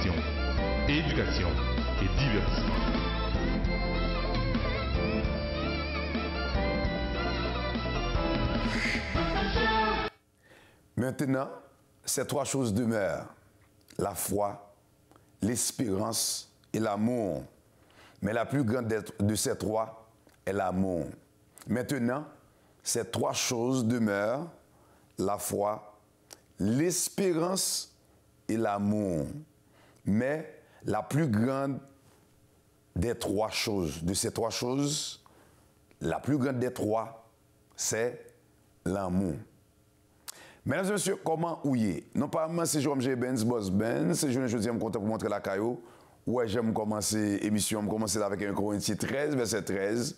information, éducation et divertissement. Maintenant, ces trois choses demeurent: la foi, l'espérance et l'amour. Mais la plus grande de ces trois est l'amour. Maintenant, ces trois choses demeurent: la foi, l'espérance et l'amour. Mais la plus grande des trois choses, de ces trois choses, la plus grande des trois, c'est l'amour. Mesdames et messieurs, comment ouiller? Non pas moi, c'est Jérôme J. Benz, Boss Benz, c'est je suis content pour montrer la caillou. Ouais, j'aime commencer l'émission, je commence avec 1 Corinthiens 13, verset 13.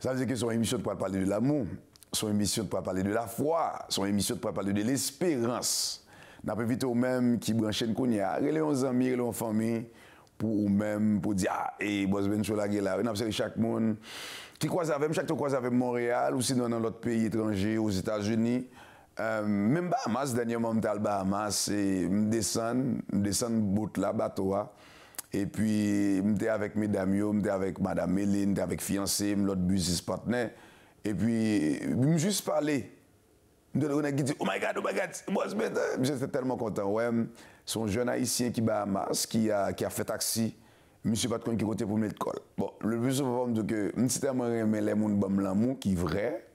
Ça veut dire que son émission de parler de l'amour, son émission de parler de la foi, son émission de parler de l'espérance. N'a pas invité au même qui branche une cognac, les amis, les familles, pour même pour dire ah et Boss Benz sur la gueule là, on a chaque monde qui croise avec chaque croise avec Montréal ou sinon dans l'autre pays étranger aux États-Unis. Même Bahamas, dernièrement, je suis Bahamas, et je descends bout là, bateau. Et puis, je suis avec mes dames, je suis avec Madame Méline, je suis avec fiancé, l'autre business partner. Et puis, je me suis juste parlé. Je me dit, oh my God, boss, j'étais tellement content. Ouais, son jeune haïtien qui Bahamas, qui a fait taxi, je ne suis pas de qui côté pour mettre col. Bon, le plus souvent, je me dis que je suis tellement aimé les gens qui l'amour, qui est vrai.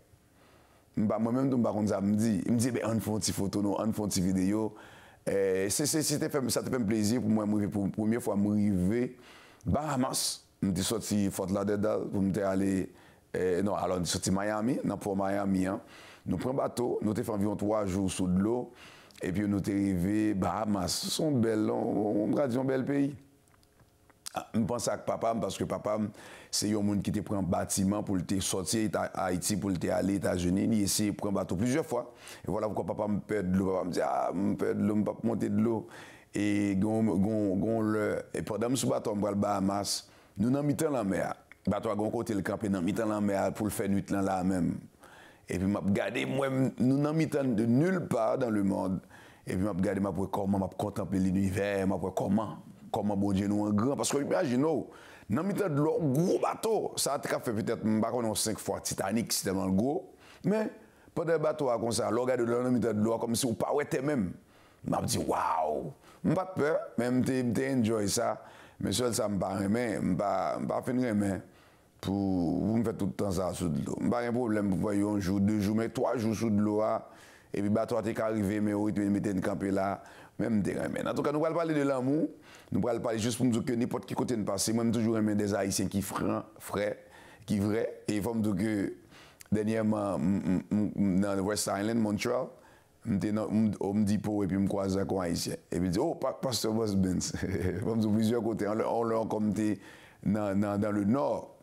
Moi-même, je me dis, on fait une petite photo, on fait une petite vidéo. Ça te fait plaisir pour moi, pour la première fois, je suis arrivé à Bahamas. Je suis sorti Fort Lauderdale pour aller. Non, alors, je suis sorti Miami, pour Miami. Hein. Nous prenons un bateau, nous avons fait environ 3 jours sous de l'eau. Et puis, nous sommes arrivés à Bahamas. C'est un bel pays. Je pense à papa, parce que papa, c'est un monde qui te prend un bâtiment pour te sortir à Haïti, pour te aller aux États-Unis. Il essaie de prendre un bateau plusieurs fois. Et voilà pourquoi papa me perd de l'eau. Papa me dit, ah, je perd de l'eau, je ne peux pas monter de l'eau. Et pendant que je suis bateau, je vais Bahamas, nous sommes dans la mer. Le bateau a côté le camp, nous sommes dans la mer pour le faire nuit là même. Et puis, je regarde, nous sommes de nulle part dans le monde. Et puis, je regarde comment je contempler l'univers, comment bon Dieu nous en grand. Parce que imaginez, dans le milieu de l'eau, gros bateau, ça a fait peut-être 5 fois Titanic, c'est tellement gros. Mais pendant le bateau comme ça, le regard de l'eau dans le milieu de l'eau, comme si on ne pouvait pas même. Je me dis, waouh, je n'ai pas peur, même je enjoy ça. Mais seul ça me paraît, mais je ne vais pas finir, mais pour vous me faites tout le temps ça sous de l'eau. Je n'ai pas de problème pour voir un jour, 2 jours, mais 3 jours sous de l'eau. Et puis, le bateau est arrivé, mais oui, tu mettre une campé là, même terrain. En tout cas, nous allons parler de l'amour. Nous allons parler juste pour nous dire que n'importe qui côté de passer. Moi, je toujours aimé des Haïtiens qui frais, qui vrai. Et il faut me dire que, dernièrement, dans West Island, Montreal, on me dit pour et puis je me croise avec un Haïtien. Et puis, je dis, oh, Pasteur Boss Benz. Il faut me dire plusieurs côtés. On l'a comme dans le nord.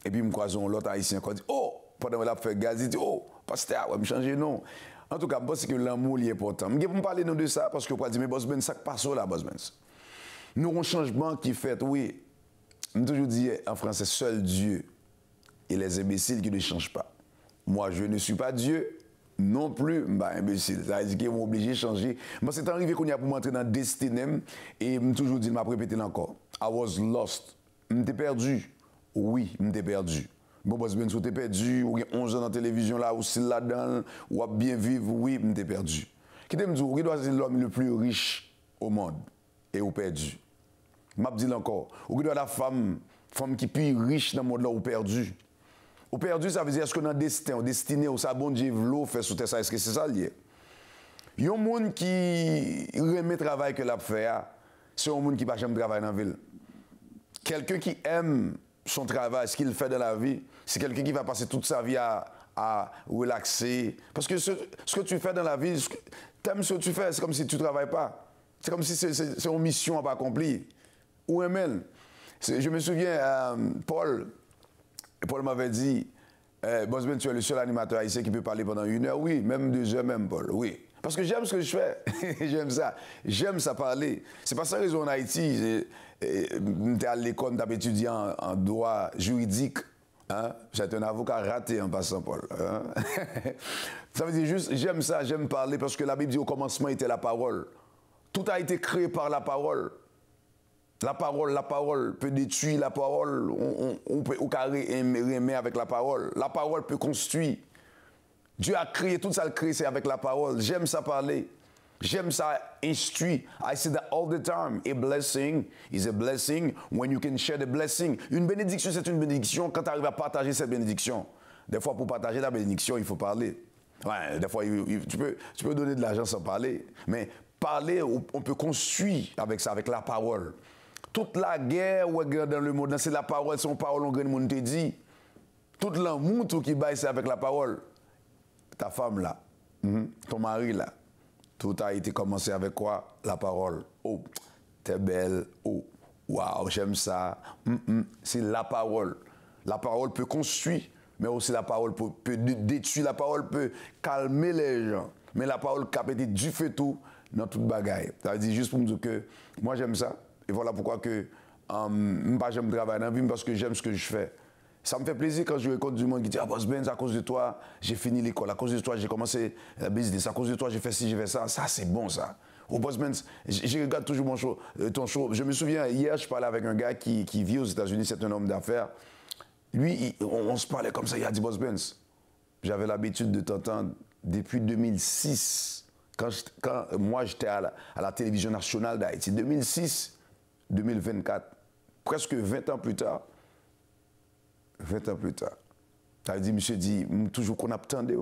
Et puis, je me croise l'autre Haïtien qui dit, oh, pendant que je fais gaz, il dit, oh, Pasteur, ouais, me changer non. En tout cas, je pense que l'amour est important. Je vais parler de ça parce que je dis, mais Boss Benz, ça passe là, Boss Benz. Nous avons un changement qui fait, oui, je toujours dis en français, seul Dieu et les imbéciles qui ne changent pas. Moi, je ne suis pas Dieu, non plus, imbécile. Ça veut dire qu'ils vont obligé de changer. Moi, c'est arrivé qu'on y a pour m'entrer dans le destin et je toujours dit, je vais répéter encore. I was lost. Je m'étais perdu. Oui, je m'étais perdu. Bon, Boss Benz, tu es perdu, ou 11 ans dans la télévision là, ou si là-dedans, ou à bien vivre, oui, je t'ai perdu. Qui te me dit, qui doit être l'homme le plus riche au monde, et ou perdu. Je dis encore, ou qui doit être la femme qui est plus riche dans le monde là, ou perdu. Ou perdu, ça veut dire, est-ce que dans le destin, au destiné, ou ça bon Dieu veut faire sous ça, est-ce que c'est ça lié? Il y a un monde qui remet le travail que l'a fait, c'est un monde qui n'a jamais travaillé dans la ville. Quelqu'un qui aime son travail, ce qu'il fait dans la vie, c'est quelqu'un qui va passer toute sa vie à relaxer. Parce que ce que tu fais dans la vie, t'aimes ce que tu fais, c'est comme si tu ne travailles pas. C'est comme si c'est une mission à pas accomplir. Ou Emel. Je me souviens, Paul m'avait dit, Boss Benz, tu es le seul animateur haïtien qui peut parler pendant 1 heure. Oui, même 2 heures, même Paul, oui. Parce que j'aime ce que je fais. J'aime ça parler. C'est pas ça raison en Haïti. J'étais à l'école, j'ai étudié en droit juridique. Hein? J'étais un avocat raté en passant, Paul. Hein? Ça veut dire juste, j'aime ça, j'aime parler parce que la Bible dit au commencement était la parole. Tout a été créé par la parole. La parole peut détruire, la parole, on peut aimer avec la parole. La parole peut construire. Dieu a créé, tout ça le créé, c'est avec la parole. J'aime ça parler. J'aime ça instruire. I say that all the time. A blessing is a blessing when you can share the blessing. Une bénédiction, c'est une bénédiction quand tu arrives à partager cette bénédiction. Des fois, pour partager la bénédiction, il faut parler. Ouais, des fois, tu peux donner de l'argent sans parler. Mais parler, on peut construire avec ça, avec la parole. Toute la guerre dans le monde, c'est la parole, c'est une parole, on gagne, monde te dit. Tout l'amour qui baille, c'est avec la parole. Ta femme là, ton mari là, tout a été commencé avec quoi? La parole. Oh, t'es belle. Oh, waouh, j'aime ça. C'est la parole. La parole peut construire, mais aussi la parole peut détruire. La parole peut calmer les gens. Mais la parole capte du feu tout dans toute bagaille. Ça veut dire juste pour me dire que moi j'aime ça. Et voilà pourquoi que j'aime travailler dans la vie parce que j'aime ce que je fais. Ça me fait plaisir quand je rencontre du monde qui dit « Ah, Boss Benz, à cause de toi, j'ai fini l'école. À cause de toi, j'ai commencé la business. À cause de toi, j'ai fait ci, j'ai fait ça. » Ça, c'est bon, ça. Au Boss Benz, je regarde toujours ton show. Je me souviens, hier, je parlais avec un gars qui vit aux États-Unis. C'est un homme d'affaires. Lui, on se parlait comme ça. Il a dit « Boss Benz, j'avais l'habitude de t'entendre depuis 2006. Quand moi, j'étais à la télévision nationale d'Haïti. 2006, 2024. Presque 20 ans plus tard. 20 ans plus tard. Ça veut dire, monsieur dit, toujours qu'on attendait.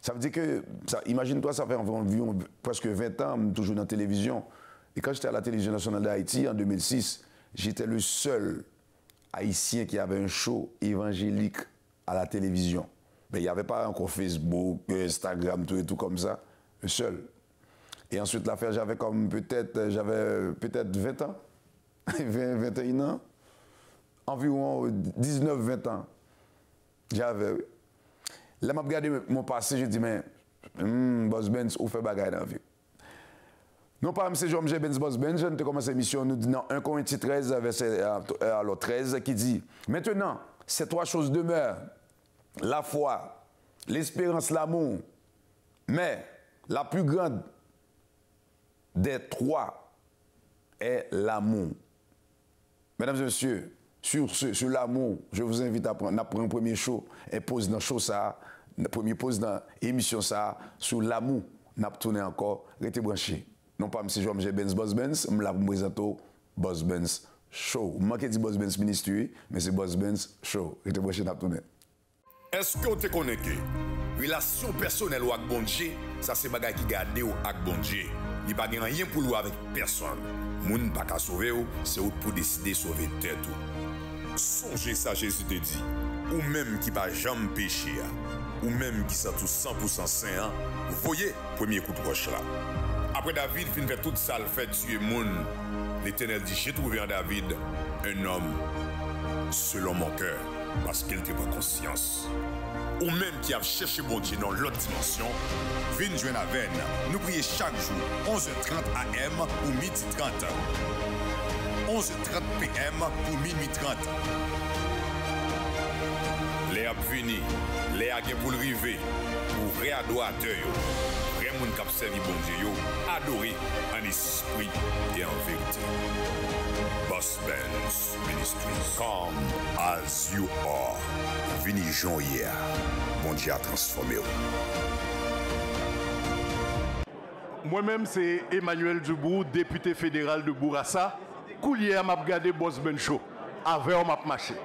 Ça veut dire que, imagine-toi, ça fait environ presque 20 ans, toujours dans la télévision. Et quand j'étais à la télévision nationale d'Haïti, en 2006, j'étais le seul Haïtien qui avait un show évangélique à la télévision. Mais il n'y avait pas encore Facebook, Instagram, tout et tout comme ça. Le seul. Et ensuite, l'affaire, j'avais peut-être 20 ans. 21 ans. Environ 19-20 ans. J'avais. Là, je regardé mon passé, je dis, mais, Boss Benz, où fait bagaille dans la vie? Non pas M. Jean-Michel Benz Boss Benz, je ne commence l'émission, nous dit dans 1 Corinthiens 13, verset 13, qui dit, maintenant, ces 3 choses demeurent, la foi, l'espérance, l'amour, mais la plus grande des 3 est l'amour. Mesdames et messieurs, sur l'amour, je vous invite à prendre un premier show et pose dans show ça, premier pose dans l'émission ça, sur l'amour, n'a tourné encore, restez branchés. Non pas M. Jean-Michel Benz Boss Benz, je vous présente Boss Benz Show. Je ne dis Boss Benz Ministry, mais c'est Boss Benz Show. Restez branchés, n'a tourné. Est-ce que vous te connecté? Relation personnelle ou avec bon Dieu, ça c'est bagay qui garde ou avec bon Dieu. Il n'y a pas rien pour lui avec personne. Moun pas qu'à sauver ou, c'est ou pour décider de sauver tête ou. Songez ça, Jésus te dit. Ou même qui pas jamais péché, ou même qui sont tous 100% saint, vous voyez, premier coup de roche là. Après David fin fait tout ça, le fait tuer moun. L'Éternel dit, j'ai trouvé en David un homme selon mon cœur, parce qu'il n'était pas conscience. Ou même qui a cherché bon Dieu dans l'autre dimension, viens joindre à veine. Nous prions chaque jour, 11h30 AM ou midi 30. 11h30 PM ou minuit 30. Les ap vini, les a pour le river, pour vrai adorateur, vrai moun k'ap servi bon Dieu, adoré en esprit et en vérité. Boss Benz Ministries, come as you are. Vini Jean hier, bon Dieu a transformé. Moi-même, c'est Emmanuel Dubou, député fédéral de Bourassa. Coulier m'a regardé Boss Benz Show. Avec on m'a marché.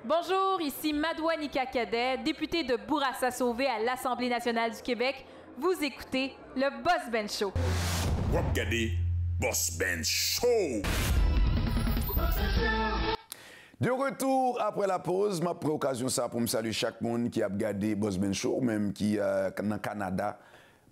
Bonjour, ici Madouanika Cadet, députée de Bourassa-Sauvé à l'Assemblée nationale du Québec. Vous écoutez le Boss Benz Show. Vous regardez Boss Benz Show. De retour après la pause, ma pris occasion ça pour me saluer chaque monde qui a regardé Boss Benz Show, même qui dans le Canada.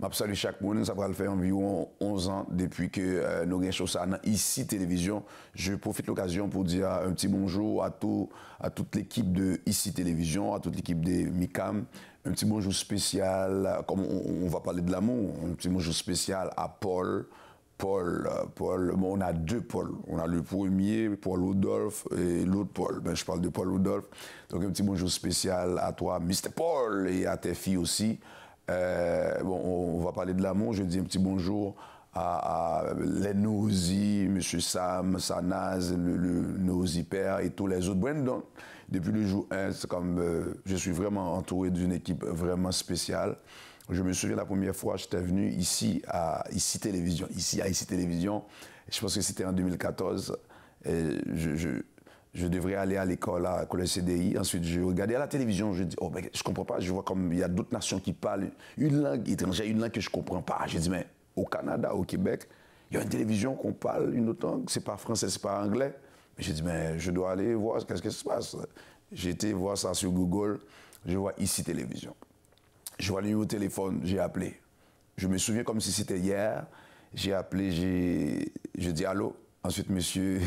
Je salue chaque monde, ça va le faire environ 11 ans depuis que nous avons ça ici Télévision. Je profite de l'occasion pour dire un petit bonjour à toute l'équipe de ici Télévision, à toute l'équipe de MICAM. Un petit bonjour spécial, comme on va parler de l'amour, un petit bonjour spécial à Paul, Paul, bon, on a deux Paul. On a le premier, Paul Rudolph, et l'autre Paul. Ben, je parle de Paul Rudolph. Donc, un petit bonjour spécial à toi, Mr. Paul, et à tes filles aussi. Bon, on va parler de l'amour. Je dis un petit bonjour à les Nosy, M. Sam, Sanaz, le Nosy Père et tous les autres. Brandon, depuis le jour 1, c'est comme je suis vraiment entouré d'une équipe vraiment spéciale. Je me souviens la première fois, j'étais venu ici à ICI Télévision. Je pense que c'était en 2014. Et je devrais aller à l'école, à collège CDI. Ensuite, je regardais à la télévision, je dis, oh, mais je comprends pas. Je vois comme il y a d'autres nations qui parlent une langue étrangère, une langue que je comprends pas. Je dis, mais au Canada, au Québec, il y a une télévision qu'on parle une autre langue. C'est pas français, c'est pas anglais. Mais j'ai dit, mais je dois aller voir qu'est-ce qui se passe. J'ai été voir ça sur Google. Je vois ICI Télévision. Je vois le numéro de téléphone, j'ai appelé. Je me souviens comme si c'était hier. J'ai appelé, je dis allô. Ensuite, monsieur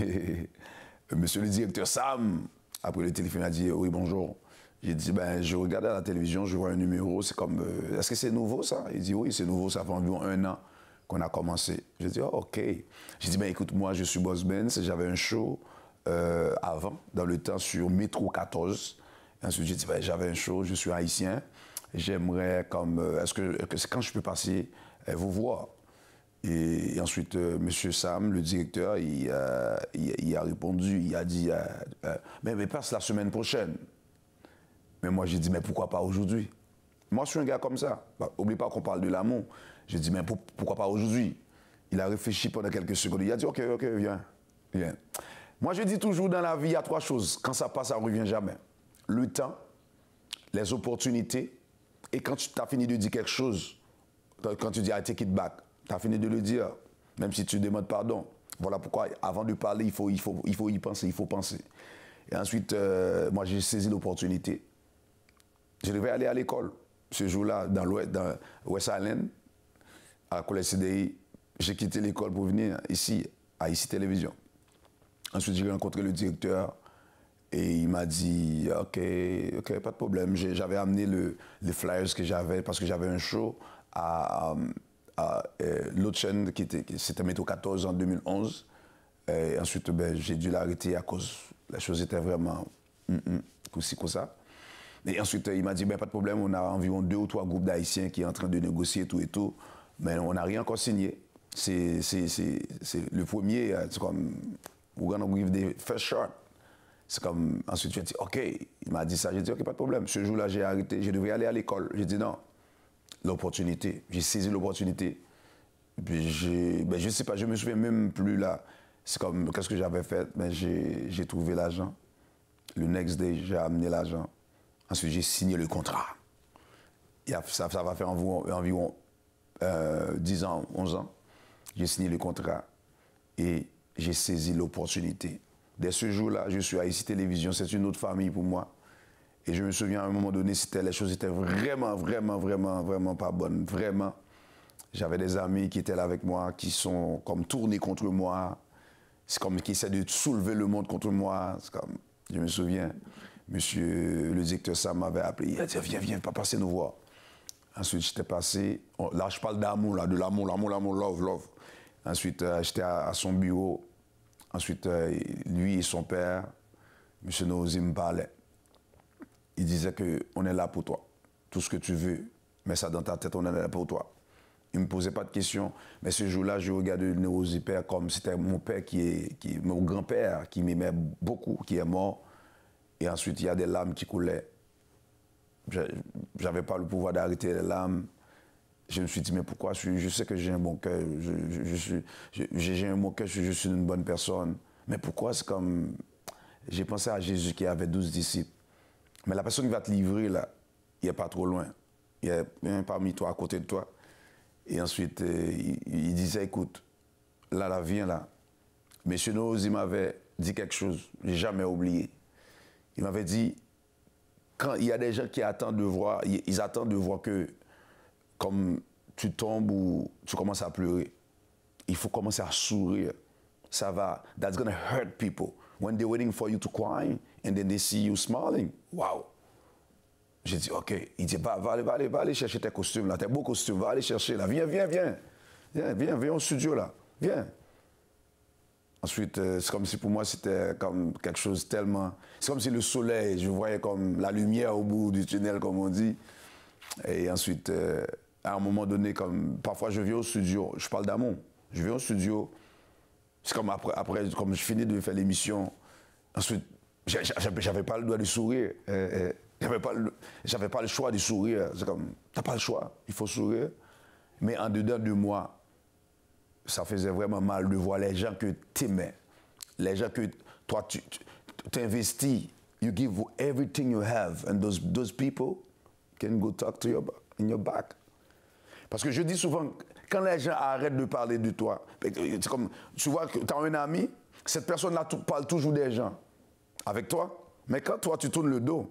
le directeur Sam, après le téléphone, a dit oui, bonjour. J'ai dit, ben, je regardais à la télévision, je vois un numéro, c'est comme, est-ce que c'est nouveau ça? Il dit oui, c'est nouveau, ça fait environ 1 an qu'on a commencé. J'ai dit, oh, ok. J'ai dit, ben, écoute, moi, je suis Boss Benz, j'avais un show avant, dans le temps, sur Métro 14. Et ensuite, j'ai dit, ben, j'avais un show, je suis haïtien. J'aimerais comme, est-ce que quand je peux passer vous voir? Et ensuite, M. Sam, le directeur, il a répondu, il a dit, mais passe la semaine prochaine. Mais moi, j'ai dit, mais pourquoi pas aujourd'hui? Moi, je suis un gars comme ça. Bah, oublie pas qu'on parle de l'amour. J'ai dit, mais pourquoi pas aujourd'hui? Il a réfléchi pendant quelques secondes. Il a dit, ok, viens. Moi, je dis toujours dans la vie, il y a 3 choses. Quand ça passe, ça ne revient jamais. Le temps, les opportunités, et quand tu as fini de dire quelque chose, quand tu dis I take it back, tu as fini de le dire, même si tu demandes pardon. Voilà pourquoi, avant de parler, il faut y penser, il faut penser. Et ensuite, moi, j'ai saisi l'opportunité. Je devais aller à l'école. Ce jour-là, dans West Island, à la collège CDI, j'ai quitté l'école pour venir ici, à ICI Télévision. Ensuite, j'ai rencontré le directeur. Et il m'a dit, OK, pas de problème. J'avais amené les flyers que j'avais parce que j'avais un show à l'autre chaîne, c'était Métro 14 en 2011. Et ensuite, ben, j'ai dû l'arrêter à cause, la chose était vraiment comme ça. Et ensuite, il m'a dit, ben, pas de problème, on a environ 2 ou 3 groupes d'Haïtiens qui sont en train de négocier tout et tout, mais on n'a rien encore signé. C'est le premier, c'est comme, we're gonna give the first shot. C'est comme, ensuite, j'ai dit, OK, il m'a dit ça, j'ai dit, OK, pas de problème. Ce jour-là, j'ai arrêté, je devais aller à l'école. J'ai dit non, l'opportunité, j'ai saisi l'opportunité. Puis je sais pas, je me souviens même plus là. C'est comme, qu'est-ce que j'avais fait? Ben, j'ai trouvé l'argent. Le next day, j'ai amené l'argent. Ensuite, j'ai signé le contrat. Ça va faire environ 10 ans, 11 ans. J'ai signé le contrat et j'ai saisi l'opportunité. Dès ce jour-là, je suis à ICI Télévision, c'est une autre famille pour moi. Et je me souviens à un moment donné, les choses étaient vraiment pas bonnes. Vraiment. J'avais des amis qui étaient là avec moi, qui sont comme tournés contre moi. C'est comme qui essaient de soulever le monde contre moi. C'est comme, je me souviens, monsieur le directeur Sam m'avait appelé. Il a dit, viens, pas passer nous voir. Ensuite, j'étais passé. Là, je parle d'amour, là, de l'amour, love. Ensuite, j'étais à son bureau. Ensuite, lui et son père, M. Nosy, me parlaient. Il disait qu'on est là pour toi. Tout ce que tu veux, mets ça dans ta tête, on est là pour toi. Il ne me posait pas de questions. Mais ce jour-là, je regardais le Nosy père comme c'était mon père, mon grand-père, qui m'aimait beaucoup, qui est mort. Et ensuite, il y a des larmes qui coulaient. Je n'avais pas le pouvoir d'arrêter les larmes. Je me suis dit, mais pourquoi? Je sais que j'ai un bon cœur, j'ai un bon cœur, je suis une bonne personne. Mais pourquoi? C'est comme, j'ai pensé à Jésus qui avait 12 disciples. Mais la personne qui va te livrer, là, il n'est pas trop loin. Il y a un parmi toi, à côté de toi. Et ensuite, il disait, écoute, là, viens là. Monsieur Nosy m'avait dit quelque chose, je n'ai jamais oublié. Il m'avait dit, quand il y a des gens qui attendent de voir, ils attendent de voir que, comme tu tombes ou tu commences à pleurer, il faut commencer à sourire. Ça va, that's gonna hurt people. When they're waiting for you to cry and then they see you smiling, wow. J'ai dit, OK. Il dit, va aller chercher tes costumes là, tes beaux costumes, va aller chercher là. Viens au studio là. viens. Ensuite, c'est comme si pour moi, c'était comme quelque chose tellement... C'est comme si le soleil, je voyais comme la lumière au bout du tunnel, comme on dit. Et ensuite, à un moment donné, comme parfois je viens au studio, je parle d'amour, je viens au studio, c'est comme après, comme je finis de faire l'émission, ensuite, j'avais pas le droit de sourire. J'avais pas le choix de sourire. C'est comme, t'as pas le choix, il faut sourire. Mais en dedans de moi, ça faisait vraiment mal de voir les gens que tu aimais, les gens que toi, tu investis, you give everything you have, and those people can go talk to you in your back. Parce que je dis souvent, quand les gens arrêtent de parler de toi, c'est comme, tu vois que tu as un ami, cette personne-là parle toujours des gens avec toi, mais quand toi, tu tournes le dos,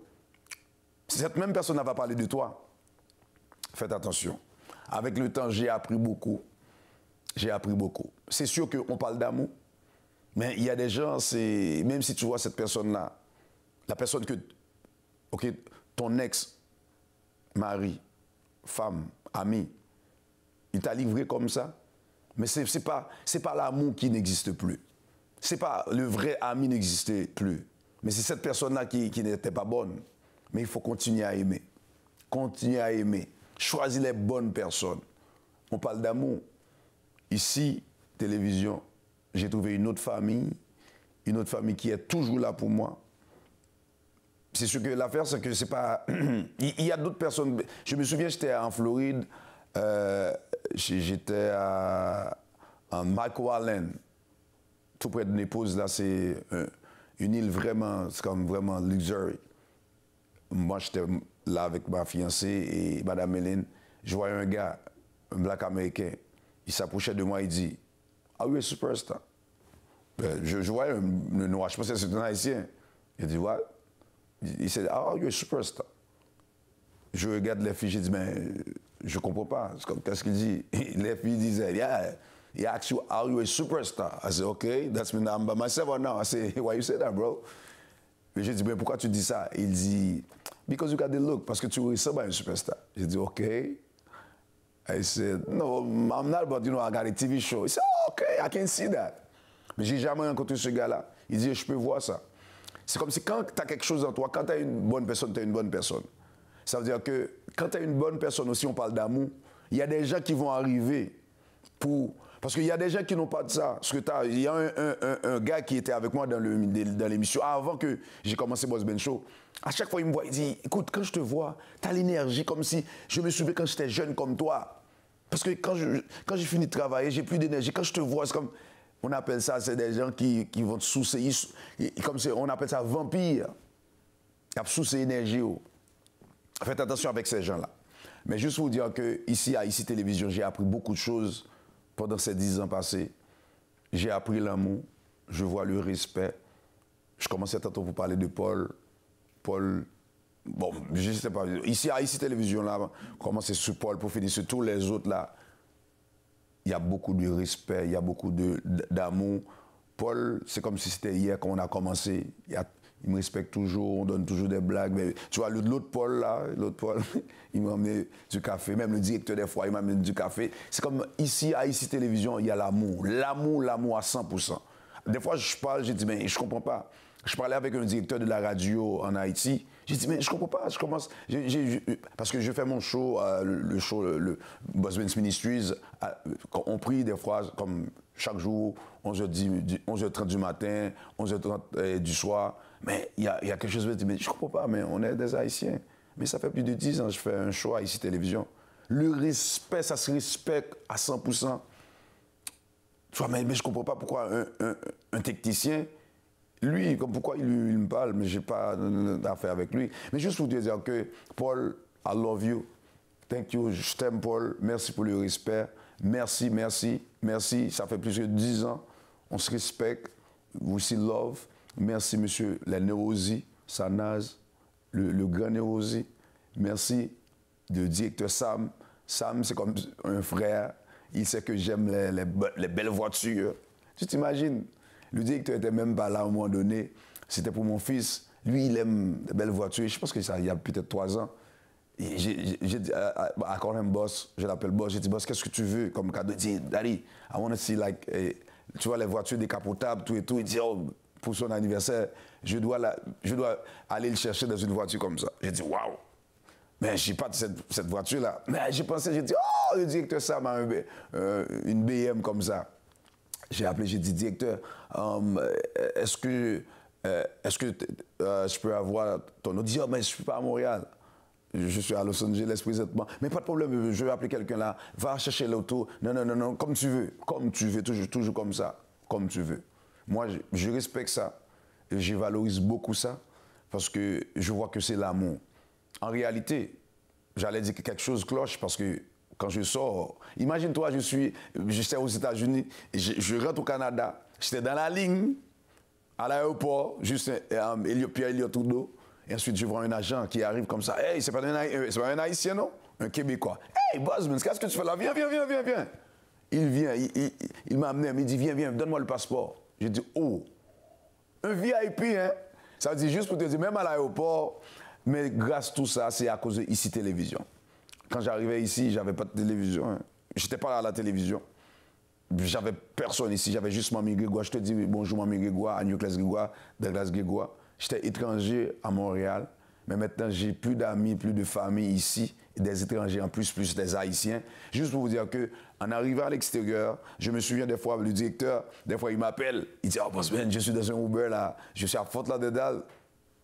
cette même personne va parler de toi. Faites attention. Avec le temps, j'ai appris beaucoup. J'ai appris beaucoup. C'est sûr qu'on parle d'amour, mais il y a des gens, même si tu vois cette personne-là, la personne que, ok, ton ex, mari, femme, ami, il t'a livré comme ça, mais c'est pas l'amour qui n'existe plus. C'est pas le vrai ami n'existait plus. Mais c'est cette personne-là qui n'était pas bonne. Mais il faut continuer à aimer. Continuer à aimer. Choisir les bonnes personnes. On parle d'amour. Ici, télévision, j'ai trouvé une autre famille qui est toujours là pour moi. C'est sûr que l'affaire, c'est que c'est pas... Il y a d'autres personnes... Je me souviens, j'étais en Floride, j'étais en McAllen, tout près de Naples, là, c'est une île vraiment, c'est comme vraiment luxury. Moi, j'étais là avec ma fiancée et Madame Hélène. Je voyais un gars, un black américain. Il s'approchait de moi, il dit « Are you a superstar? » Je voyais un noir, je pensais que c'était un haïtien. Il dit « What? » Il dit « Are you a superstar? » Je regarde les filles, je dis « Mais je ne comprends pas. » Qu'est-ce qu'il dit? Les filles disaient « Yeah, he asked you, are you a superstar? » I said « Okay, that's me, I'm by myself now. » I said « Why you say that, bro? » Mais je dis « Mais pourquoi tu dis ça? » Il dit « Because you got the look. » Parce que tu ressembles à un superstar. J'ai dit « Okay. » I said, no, I'm not, but you know, I got a TV show. He said, oh, okay, I can see that. Mais j'ai jamais rencontré ce gars-là. Il dit, je peux voir ça. C'est comme si quand tu as quelque chose en toi, quand tu as une bonne personne, tu as une bonne personne. Ça veut dire que quand tu as une bonne personne aussi, on parle d'amour, il y a des gens qui vont arriver pour... Parce qu'il y a des gens qui n'ont pas de ça. Parce que il y a un gars qui était avec moi dans l'émission, avant que j'ai commencé Boss Ben Show. À chaque fois, il me voit, il dit, écoute, quand je te vois, tu as l'énergie comme si je me souviens quand j'étais jeune comme toi. Parce que quand j'ai fini de travailler, j'ai plus d'énergie. Quand je te vois, c'est comme, on appelle ça, c'est des gens qui vont te soucier, comme on appelle ça vampire. Ils ont sous ces énergies. Faites attention avec ces gens-là. Mais juste vous dire que ici, à ICI Télévision, j'ai appris beaucoup de choses pendant ces 10 ans passés. J'ai appris l'amour, je vois le respect. Je commençais tantôt pour parler de Paul. Paul, bon, je ne sais pas. Ici, à ICI Télévision, là, commencer sur Paul pour finir sur tous les autres, là. Il y a beaucoup de respect, il y a beaucoup d'amour. Paul, c'est comme si c'était hier qu'on a commencé. Il me respecte toujours, on donne toujours des blagues. Mais, tu vois, l'autre Paul, là, il m'a amené du café. Même le directeur, des fois, il m'a amené du café. C'est comme ici, à ICI Télévision, il y a l'amour. L'amour à 100%. Des fois, je parle, je dis, mais je ne comprends pas. Je parlais avec un directeur de la radio en Haïti. J'ai dit, mais je ne comprends pas. Je commence. Parce que je fais mon show, le Boss Ben's Ministries. On prie des fois, comme chaque jour, 11h30 du matin, 11h30 du soir. Mais il y a quelque chose de dire, mais je ne comprends pas, mais on est des Haïtiens. Mais ça fait plus de 10 ans que je fais un show à ICI Télévision. Le respect, ça se respecte à 100%. Tu vois, mais je ne comprends pas pourquoi un technicien, lui, pourquoi il me parle, mais je n'ai pas d'affaire avec lui. Mais juste pour te dire que, Paul, I love you. Thank you. Je t'aime, Paul. Merci pour le respect. Merci, merci, merci. Ça fait plus de 10 ans. On se respecte. We see love. Merci, monsieur la Néosi, Sanaz, le grand Néosi. Merci, le directeur Sam. Sam, c'est comme un frère. Il sait que j'aime les belles voitures. Tu t'imagines? Le directeur n'était même pas là à un moment donné. C'était pour mon fils. Lui, il aime les belles voitures. Je pense que ça, il y a peut-être 3 ans. j'ai dit, I call him boss, je l'appelle boss, j'ai dit, boss, qu'est-ce que tu veux comme cadeau? Il dit, Daddy, I want to see like, tu vois, les voitures décapotables, tout et tout. Il dit, oh, pour son anniversaire, je dois aller le chercher dans une voiture comme ça. J'ai dit, waouh! Mais je n'ai pas de cette voiture-là. Mais j'ai pensé, j'ai dit, oh, le directeur Sam a une BM comme ça. J'ai appelé, j'ai dit, directeur, est-ce que je peux avoir ton audio? Il dit, oh, mais je ne suis pas à Montréal. Je suis à Los Angeles présentement. Mais pas de problème, je vais appeler quelqu'un là. Va chercher l'auto. Non, comme tu veux, toujours comme ça, comme tu veux. Moi, je respecte ça. Et je valorise beaucoup ça parce que je vois que c'est l'amour. En réalité, j'allais dire que quelque chose cloche parce que quand je sors, imagine-toi, j'étais aux États-Unis, je rentre au Canada, j'étais dans la ligne, à l'aéroport, juste Pierre Elliott Trudeau, et ensuite je vois un agent qui arrive comme ça. Hey, c'est pas un Haïtien, non? Un Québécois. Hey, Bosman, qu'est-ce que tu fais là? Viens. Il vient, il m'a amené, il me dit, viens, donne-moi le passeport. J'ai dit, oh, un VIP, hein? Ça veut dire juste pour te dire, même à l'aéroport, mais grâce à tout ça, c'est à cause de ICI Télévision. Quand j'arrivais ici, j'avais pas de télévision. Hein. J'étais pas à la télévision. J'avais personne ici. J'avais juste Mamie Grégoire. Je te dis bonjour Mamie Grégoire, Agnès Grégoire, Douglas Grégoire. J'étais étranger à Montréal. Mais maintenant, j'ai plus d'amis, plus de famille ici. Des étrangers en plus des Haïtiens. Juste pour vous dire qu'en arrivant à l'extérieur, je me souviens des fois, le directeur, des fois il m'appelle. Il dit, oh Bosman, je suis dans un Uber là. Je suis à Fort Lauderdale,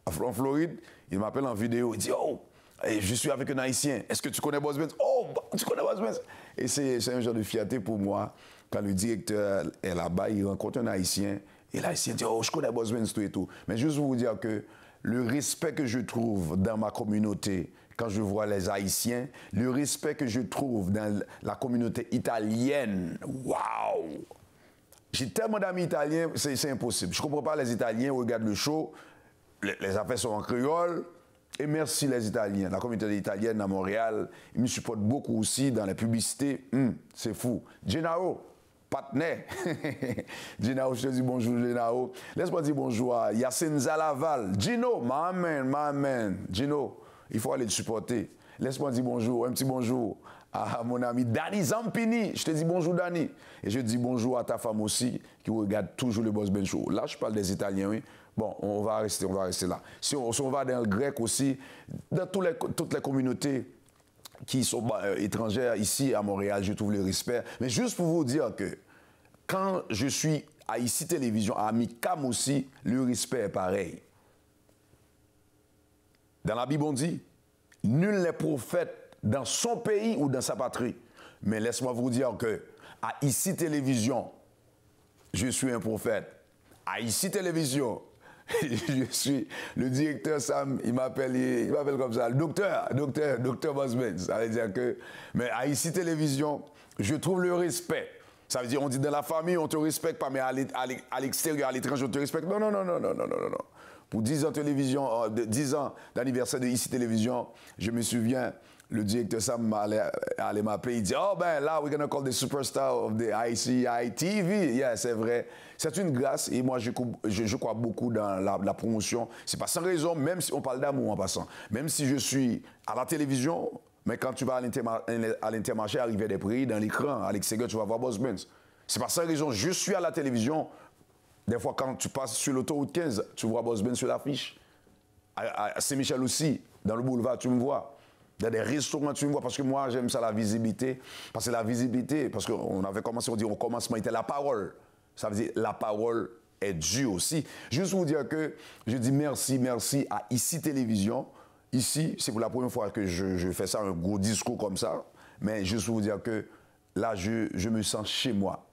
en Floride. Il m'appelle en vidéo. Il dit, oh, je suis avec un Haïtien. Est-ce que tu connais Bosman? Oh, tu connais Bosman? Et c'est un genre de fierté pour moi. Quand le directeur est là-bas, il rencontre un Haïtien. Et l'Haïtien dit, oh, je connais Bosman, tout et tout. Mais juste pour vous dire que le respect que je trouve dans ma communauté, quand je vois les Haïtiens, le respect que je trouve dans la communauté italienne, waouh! J'ai tellement d'amis italiens, c'est impossible. Je ne comprends pas les Italiens, regardent le show, les affaires sont en créole. Et merci les Italiens. La communauté italienne à Montréal, ils me supportent beaucoup aussi dans les publicités. C'est fou. Gennaro, partenaire. Gennaro, je te dis bonjour, Gennaro. Laisse-moi dire bonjour à Yacine Zalaval. Gino, my man. Gino, il faut aller te supporter. Laisse-moi dire bonjour, un petit bonjour à mon ami Danny Zampini. Je te dis bonjour, Danny. Et je dis bonjour à ta femme aussi, qui regarde toujours le Boss Ben Show. Là, je parle des Italiens, oui. Bon, on va rester là. Si on va dans le grec aussi, dans toutes les communautés qui sont étrangères ici à Montréal, je trouve le respect. Mais juste pour vous dire que quand je suis à ICI Télévision, à Micam aussi, le respect est pareil. Dans la Bible, on dit, nul n'est prophète dans son pays ou dans sa patrie. Mais laisse-moi vous dire que à ICI Télévision, je suis un prophète. À ICI Télévision, je suis le directeur Sam, il m'appelle comme ça, le docteur Bosman. Ça veut dire que, mais à ICI Télévision, je trouve le respect. Ça veut dire, on dit dans la famille, on te respecte pas, mais à l'extérieur, à l'étranger, on te respecte. Non. Pour 10 ans de télévision, 10 ans d'anniversaire de ICI Télévision, je me souviens, le directeur Sam allait m'appeler, il dit, oh ben là, we're gonna call the superstar of the ICI TV. Yeah, c'est vrai. C'est une grâce et moi, je crois beaucoup dans la promotion. C'est pas sans raison, même si on parle d'amour en passant. Même si je suis à la télévision, mais quand tu vas à l'Intermarché, arriver des prix, dans l'écran, à l'extérieur, tu vas voir Boss Benz. C'est pas sans raison, je suis à la télévision. Des fois, quand tu passes sur l'autoroute 15, tu vois Boss Benz sur l'affiche. À Saint-Michel aussi, dans le boulevard, tu me vois. Dans des restaurants, tu me vois, parce que moi, j'aime ça, la visibilité. Parce qu'on avait commencé, on dit, au commencement, était la parole. Ça veut dire, la parole est due aussi. Juste pour vous dire que je dis merci à ICI Télévision. Ici, c'est pour la première fois que je fais ça, un gros discours comme ça. Mais juste pour vous dire que là, je me sens chez moi.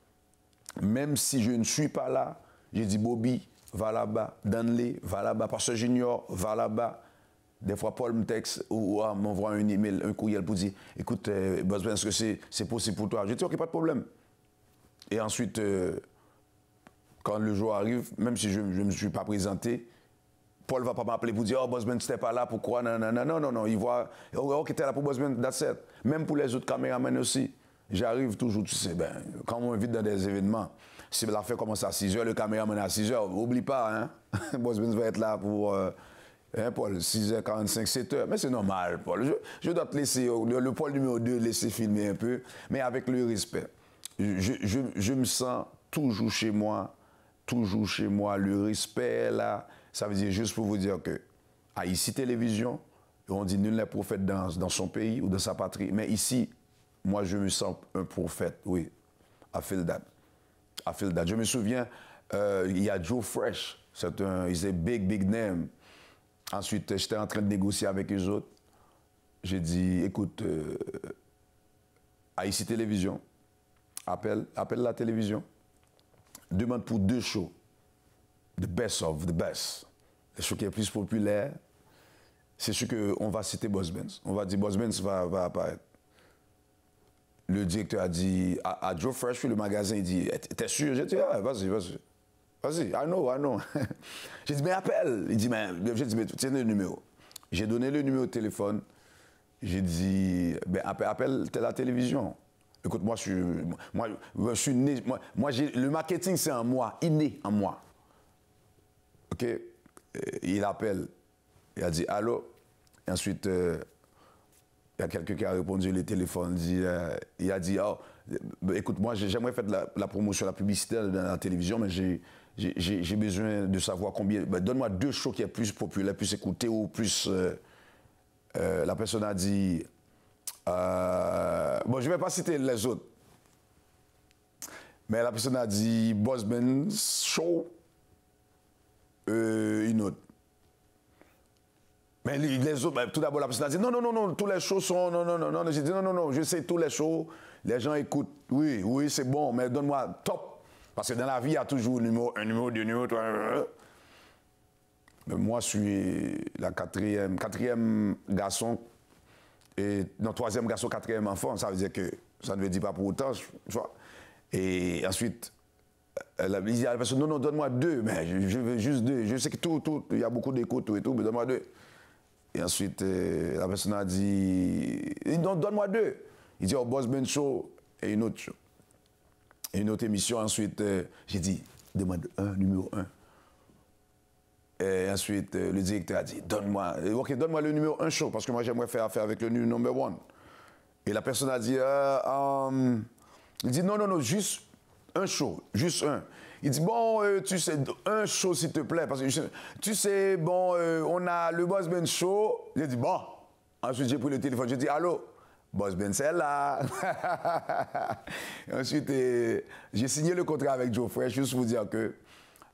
Même si je ne suis pas là, j'ai dit, Bobby, va là-bas. Danley, va là-bas. Pasteur Junior, va là-bas. Des fois, Paul me texte ou m'envoie un email, un courriel pour dire, écoute, Boss Ben, est-ce que c'est possible pour toi? Je dis, ok, pas de problème. Et ensuite, quand le jour arrive, même si je ne me suis pas présenté, Paul ne va pas m'appeler pour dire, oh, Boss Ben, tu n'étais pas là, pourquoi? Non. Il voit, ok, tu es là pour Boss Ben, that's it. Même pour les autres caméramans aussi. J'arrive toujours, tu sais, quand on m'invite dans des événements, si l'affaire commence à 6h, le caméraman à 6h, oublie pas, hein? Boss Ben va être là pour Hein, Paul, 6h45, 7h. Mais c'est normal, Paul. Je dois te laisser, le Paul numéro 2, laisser filmer un peu, mais avec le respect. Je me sens toujours chez moi, le respect là. Ça veut dire juste pour vous dire que à ici Télévision, on dit nul n'est prophète dans son pays ou dans sa patrie. Mais ici, moi, je me sens un prophète, oui. I feel that. Je me souviens, il y a Joe Fresh. C'est un big name. Ensuite, j'étais en train de négocier avec eux autres. J'ai dit, écoute, à ici Télévision, appelle la télévision, demande pour 2 shows. The best of the best. Le show qui est plus populaire, c'est sûr qu'on va citer Boss Benz. On va dire Boss Benz va apparaître. Le directeur a dit à Joe Fresh, le magasin, il dit, t'es sûr? J'ai dit, ah, vas-y, I know. J'ai dit, mais appelle. Il dit, mais tiens le numéro. J'ai donné le numéro de téléphone. J'ai dit, ben, appelle la télévision. Écoute, moi, je suis né. Le marketing, c'est en moi, inné en moi. OK? Il appelle. Il a dit, allô? Et ensuite, il y a quelqu'un qui a répondu le téléphone. Il a dit, oh, écoute, moi, j'aimerais faire la promotion, la publicité dans la télévision, mais j'ai besoin de savoir combien. Ben, donne-moi 2 shows qui est plus populaire, plus écouté ou plus. La personne a dit. Bon, je ne vais pas citer les autres. Mais la personne a dit Boss Benz Show, une autre. Mais les autres, ben, tout d'abord, la personne a dit non, tous les shows sont. Non. J'ai dit non, je sais tous les shows. Les gens écoutent. Oui, c'est bon, mais donne-moi top. Parce que dans la vie, il y a toujours un numéro 2, numéro 3. Mais moi, je suis la quatrième garçon. Et non, 3e garçon, 4e enfant. Ça veut dire que ça ne veut dire pas pour autant. Tu vois. Et ensuite, la personne, non, donne-moi 2. Mais je veux juste 2. Je sais que il y a beaucoup d'écoute et tout, mais donne-moi 2. Et ensuite, la personne a dit, non, donne-moi 2. Il dit, oh, Boss Benz Show et une autre show. Et une autre émission. Ensuite, j'ai dit, demande numéro 1. Et ensuite, le directeur a dit, donne-moi le numéro 1 show, parce que moi, j'aimerais faire affaire avec le number 1. Et la personne a dit, il dit, non, juste un show, juste un. Il dit, bon, tu sais, un show, s'il te plaît, parce que, tu sais, bon, on a le Boss Benz Show. J'ai dit, bon. Ensuite, j'ai pris le téléphone, j'ai dit, allô, Boss Benz, c'est là. Ensuite, j'ai signé le contrat avec Joe Fresh, juste pour vous dire que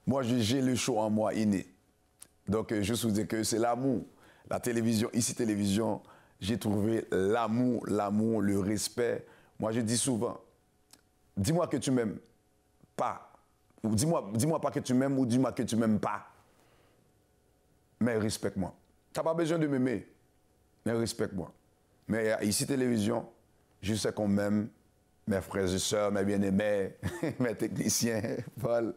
moi, j'ai le show en moi inné. Donc, juste vous dire que c'est l'amour. La télévision, ici Télévision, j'ai trouvé l'amour, le respect. Moi, je dis souvent, dis-moi que tu m'aimes pas. Ou dis-moi pas que tu m'aimes ou dis-moi que tu m'aimes pas. Mais respecte-moi. Tu n'as pas besoin de m'aimer, mais respecte-moi. Mais ici Télévision, je sais qu'on m'aime, mes frères et sœurs, mes bien-aimés, mes techniciens, Paul.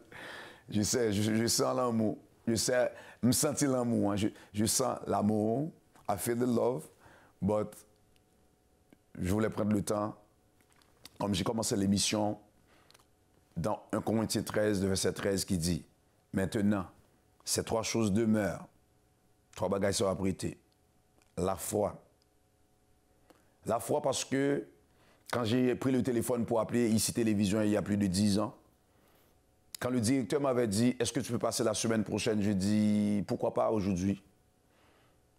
Je sais, je sens l'amour. Je sais, me sentir l'amour. Hein. Je sens l'amour. I feel the love. But je voulais prendre le temps. Comme j'ai commencé l'émission dans 1 Corinthiens 13, le verset 13, qui dit, maintenant, ces 3 choses demeurent. 3 bagages sont apprêtés. La foi. La foi parce que quand j'ai pris le téléphone pour appeler ici Télévision il y a plus de 10 ans, quand le directeur m'avait dit, est-ce que tu peux passer la semaine prochaine? Je dis, pourquoi pas aujourd'hui?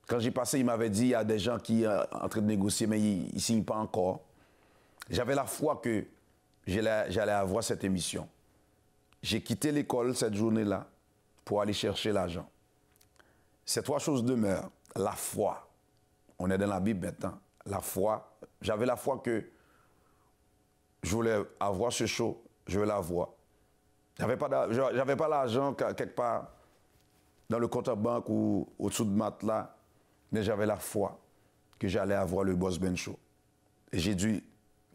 Quand j'ai passé, il m'avait dit, il y a des gens qui sont en train de négocier, mais ils ne signent pas encore. J'avais la foi que j'allais avoir cette émission. J'ai quitté l'école cette journée-là pour aller chercher l'argent. Ces 3 choses demeurent. La foi. On est dans la Bible maintenant. La foi. J'avais la foi que je voulais avoir ce show, je vais l'avoir. J'avais pas l'argent quelque part dans le compte en banque ou au-dessous de matelas, mais j'avais la foi que j'allais avoir le Boss Benz Show. Et j'ai dû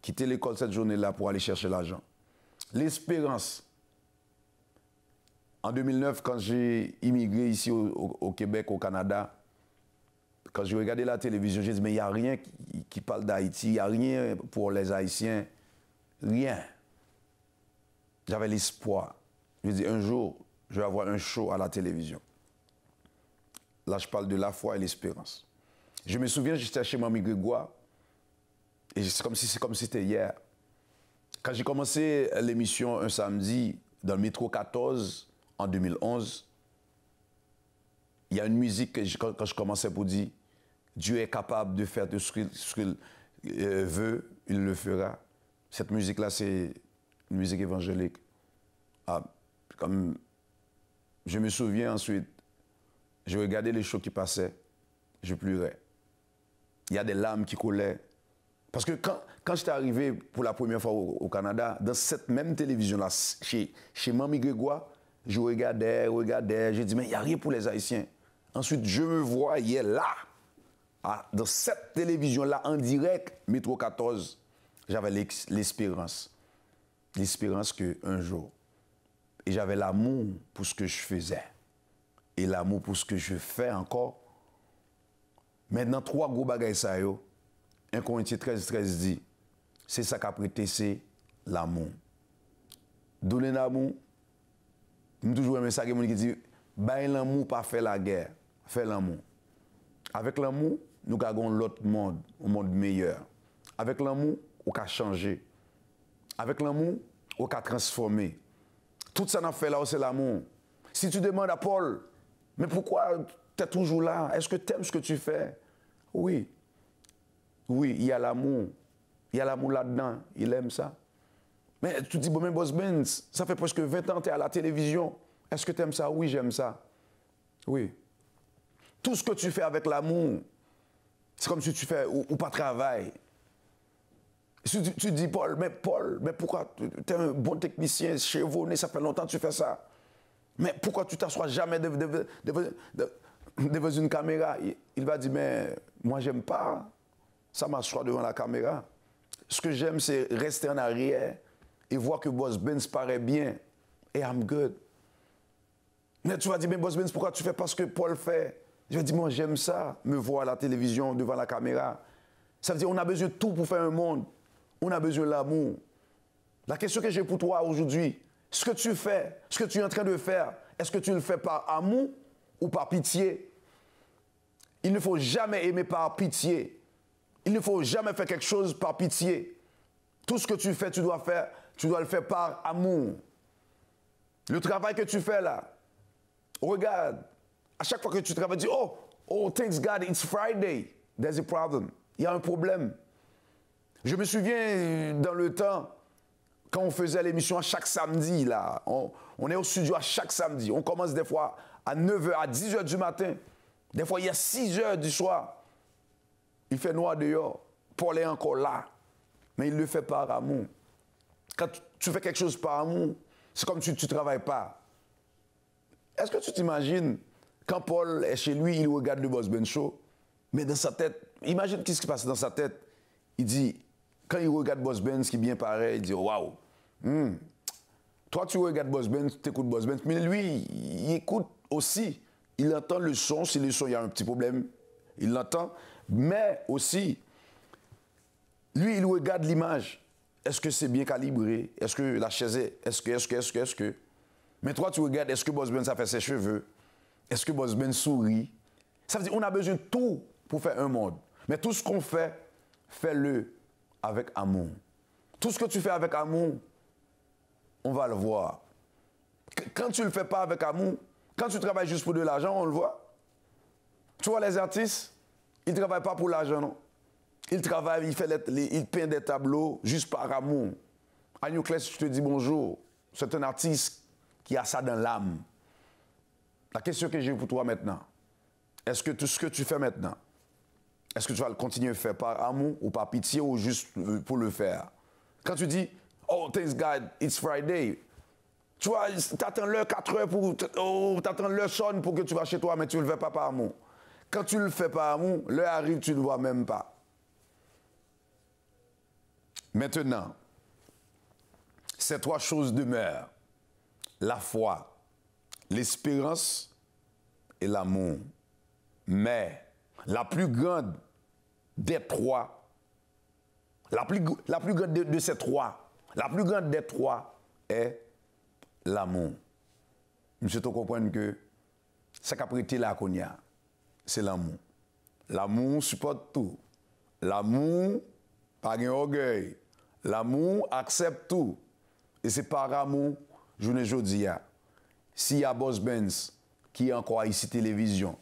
quitter l'école cette journée-là pour aller chercher l'argent. L'espérance. En 2009, quand j'ai immigré ici au Québec, au Canada, quand j'ai regardé la télévision, j'ai dit, mais il n'y a rien qui parle d'Haïti, il n'y a rien pour les Haïtiens, rien. J'avais l'espoir. Je dis, un jour, je vais avoir un show à la télévision. Là, je parle de la foi et l'espérance. Je me souviens, j'étais chez Mamie Grégoire, et c'est comme si c'était hier. Quand j'ai commencé l'émission un samedi dans le métro 14 en 2011, il y a une musique que quand je commençais pour dire Dieu est capable de faire tout ce qu'il veut, il le fera. Cette musique-là, c'est une musique évangélique. Ah, comme je me souviens ensuite, je regardais les shows qui passaient, je pleurais. Il y a des larmes qui coulaient. Parce que quand j'étais arrivé pour la première fois au Canada, dans cette même télévision-là, chez Mamie Grégoire, je regardais, j'ai dit, mais il n'y a rien pour les Haïtiens. Ensuite, je me voyais là, dans cette télévision-là, en direct, Métro 14, j'avais l'espérance. L'espérance qu'un jour, et j'avais l'amour pour ce que je faisais, et l'amour pour ce que je fais encore. Maintenant, 3 gros bagages ça yo. 1 Corinthiens 13 dit, c'est ça qu'a prêté, c'est l'amour. Donner l'amour, je toujours aimé ça, qui dit, bah l'amour, pas faire la guerre, faire l'amour. Avec l'amour, nous avons l'autre monde, un monde meilleur. Avec l'amour, on peut changer. Avec l'amour, on peut transformer. Tout ça qu'on fait là, c'est l'amour. Si tu demandes à Paul, mais pourquoi tu es toujours là? Est-ce que tu aimes ce que tu fais? Oui. Oui, il y a l'amour. Il y a l'amour là-dedans. Il aime ça. Mais tu dis, bon, mais Boss Benz, ça fait presque 20 ans que tu es à la télévision. Est-ce que tu aimes ça? Oui, j'aime ça. Oui. Tout ce que tu fais avec l'amour, c'est comme si tu fais ou pas travail. Si tu dis, Paul, mais pourquoi tu es un bon technicien, chevronné, ça fait longtemps que tu fais ça. Mais pourquoi tu t'assois jamais devant une caméra? Il va dire, mais moi, j'aime pas ça m'asseoir devant la caméra. Ce que j'aime, c'est rester en arrière et voir que Boss Benz paraît bien. Et I'm good. Mais tu vas dire, mais Boss Benz, pourquoi tu fais pas ce que Paul fait? Je vais dire, moi, j'aime ça, me voir à la télévision, devant la caméra. Ça veut dire, on a besoin de tout pour faire un monde. On a besoin de l'amour. La question que j'ai pour toi aujourd'hui, ce que tu fais, ce que tu es en train de faire, est-ce que tu le fais par amour ou par pitié? Il ne faut jamais aimer par pitié. Il ne faut jamais faire quelque chose par pitié. Tout ce que tu fais, tu dois le faire par amour. Le travail que tu fais là, regarde, à chaque fois que tu travailles, tu dis, oh, thanks God, it's Friday. There's a problem. Il y a un problème. Je me souviens dans le temps, quand on faisait l'émission à chaque samedi, là, on est au studio à chaque samedi. On commence des fois à 9h, à 10h du matin. Des fois, il y a 6h du soir. Il fait noir dehors. Paul est encore là. Mais il le fait par amour. Quand tu fais quelque chose par amour, c'est comme si tu ne travailles pas. Est-ce que tu t'imagines, quand Paul est chez lui, il regarde le Boss Benz Show, mais dans sa tête, imagine ce qui se passe dans sa tête. Il dit, quand il regarde Boss Benz qui est bien pareil, il dit, waouh. Toi, tu regardes Boss Benz, tu écoutes Boss Benz, mais lui, il écoute aussi. Il entend le son. Si le son, il y a un petit problème, il l'entend. Mais aussi, lui, il regarde l'image. Est-ce que c'est bien calibré? Est-ce que la chaise est? Est-ce que? Mais toi, tu regardes, est-ce que Boss Benz a fait ses cheveux? Est-ce que Boss Benz sourit? Ça veut dire qu'on a besoin de tout pour faire un monde. Mais tout ce qu'on fait, fais-le avec amour. Tout ce que tu fais avec amour, on va le voir. Quand tu ne le fais pas avec amour, quand tu travailles juste pour de l'argent, on le voit. Tu vois, les artistes, ils ne travaillent pas pour l'argent, non. Ils travaillent, ils peignent des tableaux juste par amour. Agnew Class, je te dis bonjour. C'est un artiste qui a ça dans l'âme. La question que j'ai pour toi maintenant, est-ce que tout ce que tu fais maintenant, est-ce que tu vas le continuer à faire par amour ou par pitié ou juste pour le faire? Quand tu dis, oh, thanks God, it's Friday. Tu vois, t'attends l'heure 4 heures pour... t'attends l'heure sonne pour que tu vas chez toi, mais tu ne le fais pas par amour. Quand tu le fais par amour, l'heure arrive, tu ne le vois même pas. Maintenant, ces 3 choses demeurent. La foi, l'espérance et l'amour. Mais la plus grande des 3, la plus grande de ces 3, la plus grande des 3 est l'amour. Monsieur, tu comprends que ça qu'a prêté là qu'on y a. c'est l'amour. L'amour supporte tout. L'amour, pas d'orgueil. L'amour accepte tout. Et c'est par amour, je ne dis pas. S'il y a Boss Benz qui est encore ici télévision,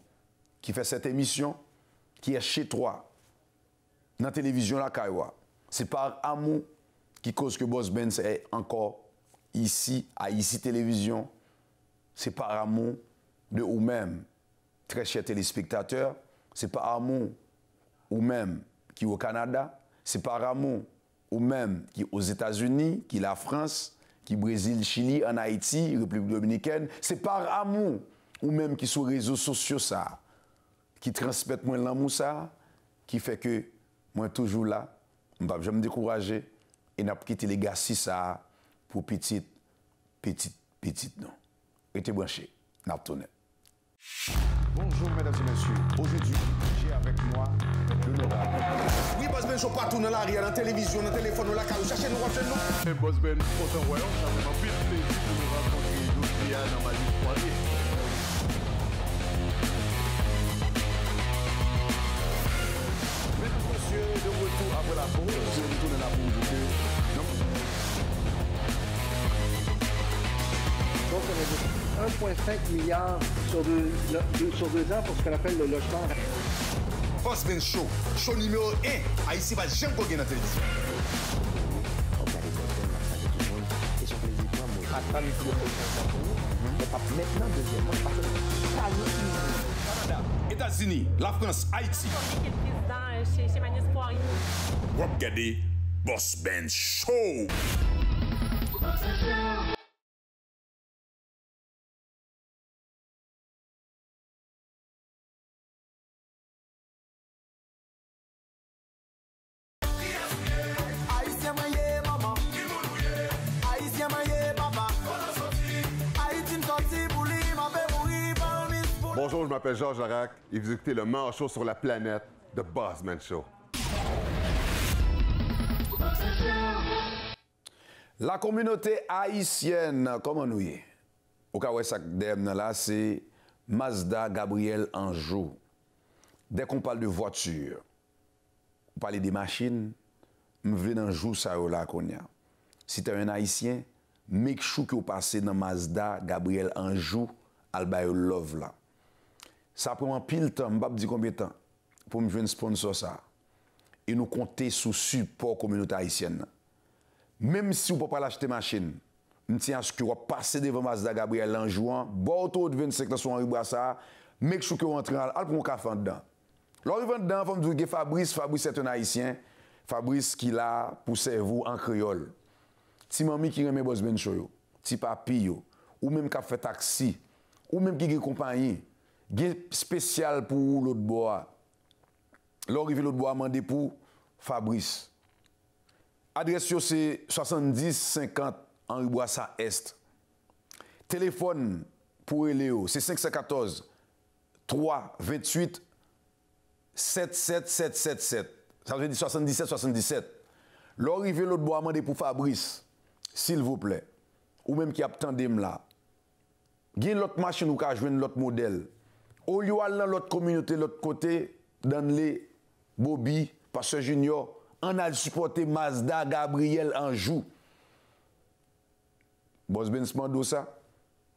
qui fait cette émission, qui est chez toi, dans la télévision la Kaiwa, c'est par amour qui cause que Boss Benz est encore ici, à ici télévision. C'est par amour de vous-même, très chers téléspectateurs. C'est par amour vous-même qui est au Canada. C'est par amour vous-même qui est aux États-Unis, qui est la France, qui est Brésil, Chili, en Haïti, République Dominicaine. C'est par amour vous-même qui est sur les réseaux sociaux, ça, qui transmettent moi l'amour, ça, qui fait que moi toujours là, je vais me décourager et n'a pas quitté les gars si ça pour petite, non. Restez branchés, n'a pas tourné. Bonjour mesdames et messieurs, aujourd'hui j'ai avec moi l'honorable. Oui, Boss Ben Show partout dans l'arrière, dans la télévision, dans le téléphone, dans la carte, cherchez nous, nous. Et Boss Ben, autant voyons, ça fait un plaisir de nous rencontrer aujourd'hui dans ma vie soirée. Mesdames et messieurs, de retour après la pause, de retour dans la pause. Donc, on a 1,5 milliard sur deux ans pour ce qu'on appelle le logement. Boss Ben Show, show numéro 1, Haïti va jamais gagner dans la télévision. Canada, États-Unis, la France, Haïti. Qui est le président chez Magnus Poirier. Regardez Boss Ben Show. Bonjour, je m'appelle Georges Larac et vous écoutez le meilleur show sur la planète, The Boss Man Show. La communauté haïtienne, comment nous y est? Au cas où ça là, c'est Mazda Gabriel Anjou. Dès qu'on parle de voiture, on parle des machines, je veux dans jour ça là qu'on y a. Si tu es un haïtien, make sure que vous passez dans Mazda Gabriel Anjou, Albayo Love là. Ça prend un pile temps, je ne sais pas dire combien de temps, pour me jouer un sponsor ça. Et nous compter sur le support communauté haïtienne. Même si vous ne pouvez pas l'acheter machine, je tiens à ce que vous passez devant Mazda Gabriel en jouant, bon autour de 25 ans sur Henri Boissard, make sure que vous entrez à prendre un café dedans. Lorsque dedans, il faut me dire que Fabrice est un haïtien, Fabrice qui là pour servir en créole. Si mamie qui remet Boss Ben Show, si papi, ou même qui fait taxi, ou même qui a compagnie, gen spécial pour l'autre bois. L'arrivée l'autre bois mandé pour Fabrice. Adresse c'est 70 50 Henri Boissard Est. Téléphone pour Léo, c'est 514 3 28 77777. Ça veut dire 77 77. L'arrivée l'autre bois mandé pour Fabrice, s'il vous plaît. Ou même qui a tandem là. Gen l'autre machine ou ka joindre l'autre modèle. Au lieu d'aller dans l'autre communauté, l'autre côté, dans les Bobby, Pasteur Junior, on a supporté Mazda Gabriel Anjou. Boss Ben Smando ça.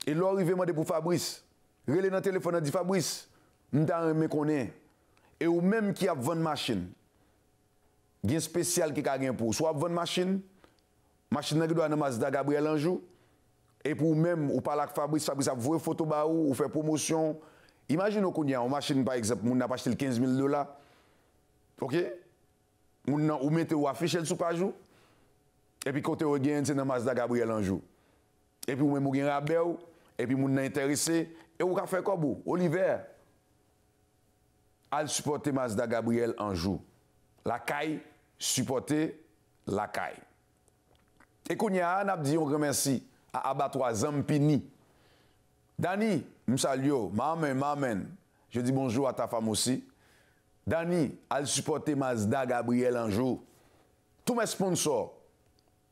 Et l'arrivée pour Fabrice. Relé dans le téléphone, dit Fabrice, nous t'en connaît. Et ou même qui a vendu machine. Il y a un spécial qui a gagné pour. Soit vendre machine qui doit dans Mazda Gabriel Anjou. Et pour même, ou parler avec Fabrice a voué photo ou faire promotion. Imaginez qu'on y a une machine, par exemple, on a acheté 15 000 $. OK? Ou mettez ou affiché sous page. Et puis, côté vous gagnez, c'est dans Mazda Gabriel Anjou. Et puis, vous même, vous gagnez rabais. Et puis, vous êtes intéressé. Et vous avez fait quoi, vous? Oliver. Al supporter Mazda Gabriel Anjou. La caille, supporter la caille. Et qu'on y a, on a dit, on remercie à Abattoir Zampini. Dani, je salue, maman. Je dis bonjour à ta femme aussi. Dani, elle supporte Mazda Gabriel Anjou. Tous mes sponsors,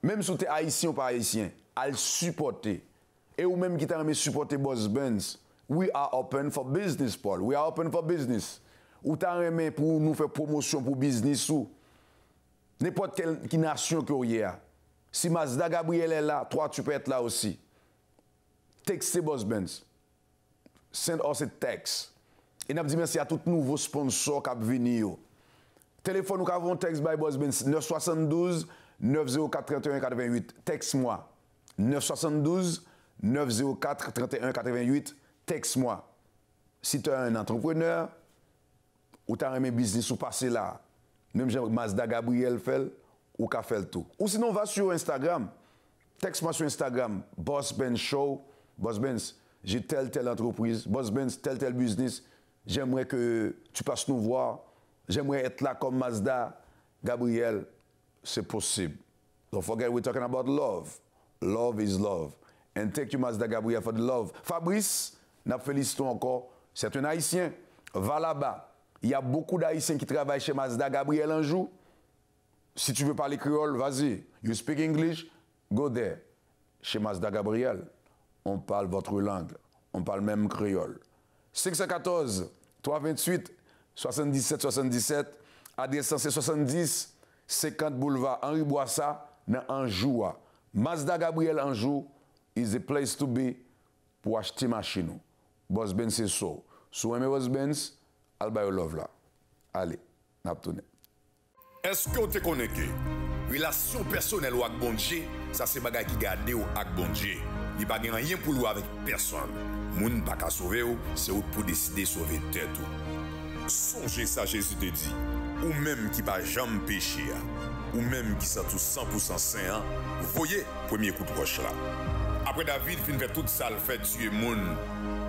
même si tu es haïtien ou pas haïtien, elle supporte. Et ou même qui t'a supporté Boss Benz, We are open for business, Paul. We are open for business. Ou t'as remis pour nous faire promotion pour business ou n'importe quelle nation que vous y a. Si Mazda Gabriel est là, toi tu peux être là aussi. Textez Boss Benz. Send us a text. Et nous dit merci à tous nouveaux sponsors qui viennent venir. Téléphone nous avons texte by Boss Benz 972 904 31 88. Texte-moi. 972 904 31 88. Texte-moi. Si tu es un entrepreneur ou tu as un business ou passé là, même j'ai Mazda Gabriel fait ou qu'a fait tout. Ou sinon va sur Instagram. Texte-moi sur Instagram. Boss Benz Show. Boss Benz, j'ai telle entreprise. Boss Benz, tel business. J'aimerais que tu passes nous voir. J'aimerais être là comme Mazda Gabriel. C'est possible. Don't forget we're talking about love. Love is love. And thank you Mazda Gabriel for the love. Fabrice, nous félicitons encore. C'est un Haïtien. Va là-bas. Il y a beaucoup d'Haïtiens qui travaillent chez Mazda Gabriel un jour. Si tu veux parler créole, vas-y. You speak English, go there. Chez Mazda Gabriel, on parle votre langue. On parle même créole. 614 328 77 77. Adresse 70 50 boulevard Henri Boissa dans Anjou. Mazda Gabriel Anjou is a place to be pour acheter machine. Boss Benz c'est ça. Si vous aimez Boss Benz, Alba Love là. Allez, n'a pas tourné. Est-ce que vous te connecté? Relation personnelle ou avec bon Dieu, ça c'est bagay qui garde ou avec bon Dieu. Il n'y a pas rien pour lui avec personne. Moun pas qu'à sauver ou, c'est ou pour décider de sauver tête ou. Songez ça Jésus te dit. Ou même qui pas jamais péché, ou même qui sont tout 100% saint, voyez premier coup de roche là. Après David fin fait tout ça, le fait tuer moun.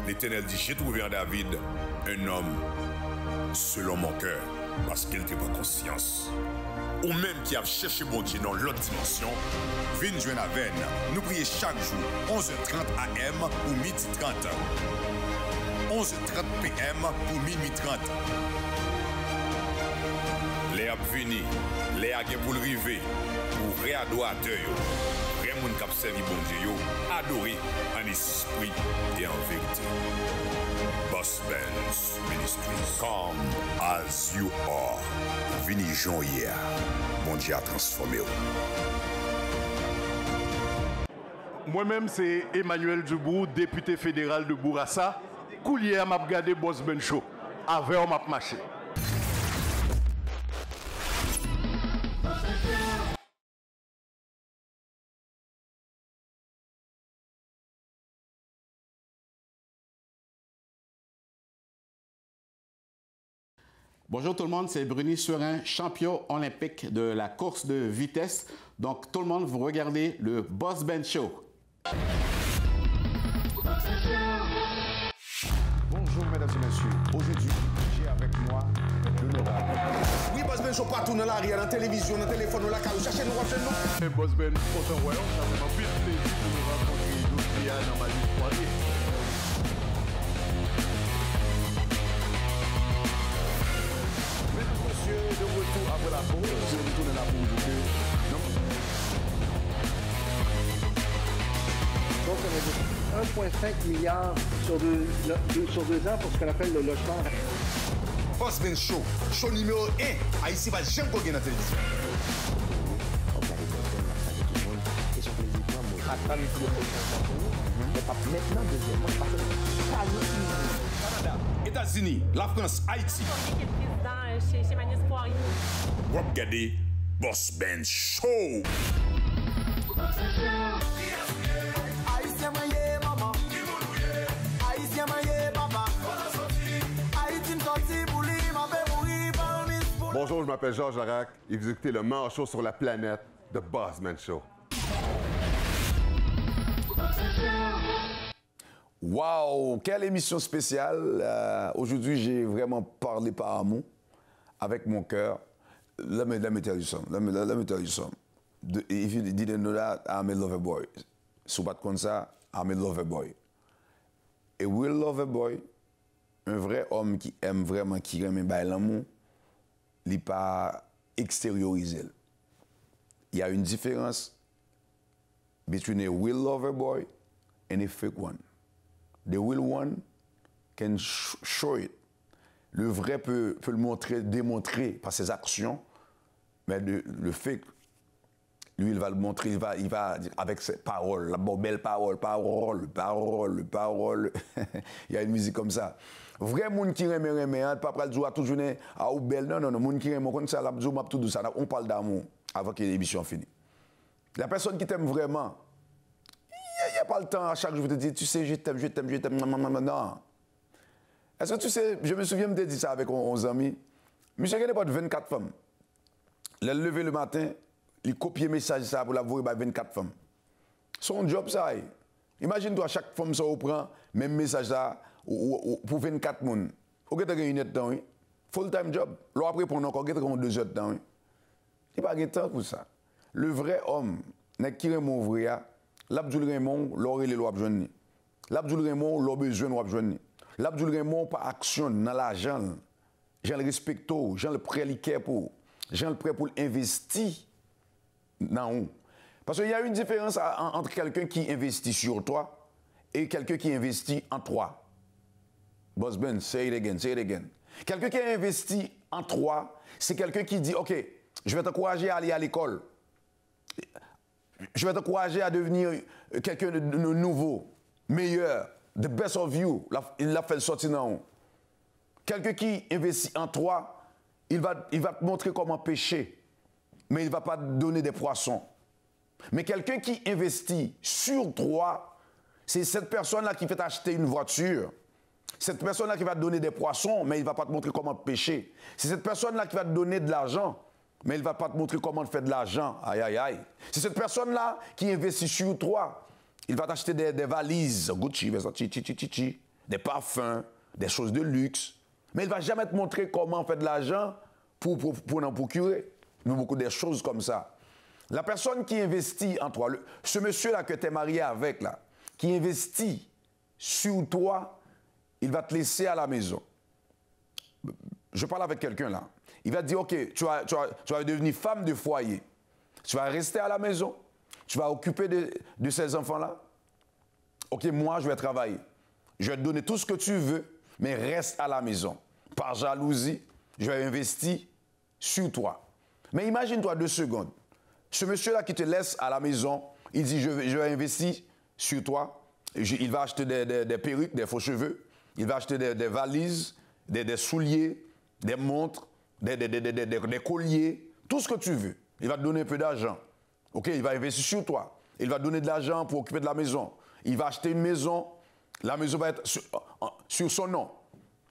L'Éternel dit, j'ai trouvé en David un homme selon mon cœur, parce qu'il n'était pas conscience. Ou même qui a cherché bon Dieu dans l'autre dimension, viens joindre avec nous prier chaque jour, 11h30 AM ou midi 30. 11h30 PM ou minuit 30. Les ap vini, les a pour le river, pour vrai adorateur, vrai moun k'ap servi bon Dieu, adorer en esprit et en vérité. Boss Benz Ministries, come as you are. Vini Jean hier, bon Dieu a transformé. Moi-même, c'est Emmanuel Dubourg, député fédéral de Bourassa. Coulier m'a regardé Boss Benz Show. Avec on m'a marché. Bonjour tout le monde, c'est Bruni Surin, champion olympique de la course de vitesse. Donc tout le monde, vous regardez le Boss Benz Show. Bonjour mesdames et messieurs. Aujourd'hui, j'ai avec moi l'honorable. Oui, Boss Benz Show partout dans l'arrière, dans la télévision, dans le téléphone, dans la caille. Cherchez nous, cherchez nous. Et Boss Benz, content voyant, ça vraiment plus de plaisir de nous rencontrer d'autres dans ma vie de croisée. De retour après la pause, je vais retourner la pause. Donc, on a 1,5 milliard sur deux ans pour ce qu'on appelle le logement. Boss Benz Show, show numéro 1. Haïti va jamais gagner dans la télévision. Canada, États-Unis, la France, Haïti. Président chez Magnus Poirier. Vous regardez Boss Benz Show. Bonjour, je m'appelle Georges Larac et vous écoutez le meilleur show sur la planète, The Boss Benz Show. Wow, quelle émission spéciale. Aujourd'hui, j'ai vraiment parlé par amour, avec mon cœur. Let me tell you something. Let me tell you something. If you didn't know that, I'm a lover boy. Si vous ne savez pas ça, I'm a lover boy. A real lover boy, un vrai homme qui aime vraiment, qui aime l'amour, il n'est pas extériorisé. Il y a une différence between a real lover boy and a fake one. The real one can show it. Le vrai peut le montrer, démontrer par ses actions, mais le fake, lui, il va le montrer, il va dire avec ses paroles, la belle parole. Il y a une musique comme ça. Vrai monde qui remet, pas pral dire toute journée à ou belle, non, monde qui remet comme ça, tout douce, on parle d'amour avant que l'émission finisse. La personne qui t'aime vraiment, il n'y a pas le temps à chaque jour de te dire, tu sais, je t'aime, non. Est-ce que tu sais, je me souviens de dire ça avec 11 amis. Monsieur René pas de 24 femmes. Il a levé le matin, il copie le message ça pour la voir 24 femmes. Son job ça. Imagine-toi, chaque femme ça prend même message ça pour 24 personnes. Vous avez une heure de temps, full-time job. Là après, pour nous, vous avez 2 heures de temps. Il n'y a pas de temps pour ça. Le vrai homme, n'est qui Raymond vrai, l'Abdoul Raymond, l'Aurélie Loabjouni. L'Abdoul Raymond, l'Au besoin Loabjouni. L'Abdoul Raymond, par action dans l'argent, j'en le respecte, j'en le prêt pour, j'en le prêt pour investir dans où. Parce qu'il y a une différence entre quelqu'un qui investit sur toi et quelqu'un qui investit en toi. Boss Ben, say it again. Quelqu'un qui a investi en toi, c'est quelqu'un qui dit, OK, je vais t'encourager à aller à l'école. Je vais t'encourager à devenir quelqu'un de nouveau, meilleur, the best of you. Il l'a fait sortir dans haut. Quelqu'un qui investit en toi, il va te montrer comment pêcher, mais il ne va pas te donner des poissons. Mais quelqu'un qui investit sur toi, c'est cette personne-là qui fait t'acheter une voiture. Cette personne-là qui va te donner des poissons, mais il ne va pas te montrer comment pêcher. C'est cette personne-là qui va te donner de l'argent, mais il ne va pas te montrer comment faire de l'argent. Aïe, aïe, aïe. C'est cette personne-là qui investit sur toi. Il va t'acheter des valises, Gucci, des parfums, des choses de luxe. Mais il ne va jamais te montrer comment faire de l'argent pour en procurer. Il y a beaucoup de choses comme ça. La personne qui investit en toi, ce monsieur-là que tu es marié avec, là, qui investit sur toi, il va te laisser à la maison. Je parle avec quelqu'un là. Il va te dire, OK, tu vas devenir femme de foyer. Tu vas rester à la maison. Tu vas occuper de ces enfants-là. OK, moi, je vais travailler. Je vais te donner tout ce que tu veux, mais reste à la maison. Par jalousie, je vais investir sur toi. Mais imagine-toi 2 secondes. Ce monsieur-là qui te laisse à la maison, il dit, je vais investir sur toi. Il va acheter des perruques, des faux cheveux. Il va acheter des valises, des souliers, des montres, des colliers, tout ce que tu veux. Il va te donner un peu d'argent. OK, il va investir sur toi. Il va te donner de l'argent pour occuper de la maison. Il va acheter une maison. La maison va être sur son nom.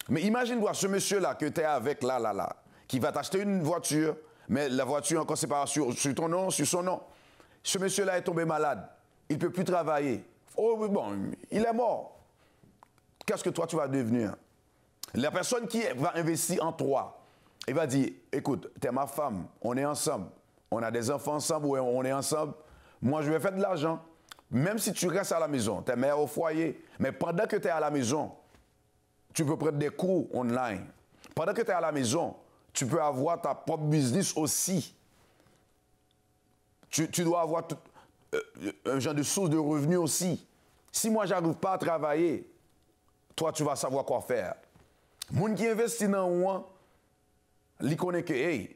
Mais imagine-toi ce monsieur-là que tu es avec là, qui va t'acheter une voiture, mais la voiture encore c'est pas sur ton nom, sur son nom. Ce monsieur-là est tombé malade. Il ne peut plus travailler. Oh bon, il est mort. Qu'est-ce que toi tu vas devenir? La personne qui va investir en toi, il va dire, écoute, tu es ma femme, on est ensemble, on a des enfants ensemble, on est ensemble, moi je vais faire de l'argent. Même si tu restes à la maison, tu es mère au foyer, mais pendant que tu es à la maison, tu peux prendre des cours online. Pendant que tu es à la maison, tu peux avoir ta propre business aussi. Tu dois avoir un genre de source de revenus aussi. Si moi, je n'arrive pas à travailler, toi, tu vas savoir quoi faire. Moun qui investit dans moi, il connaît que, hey,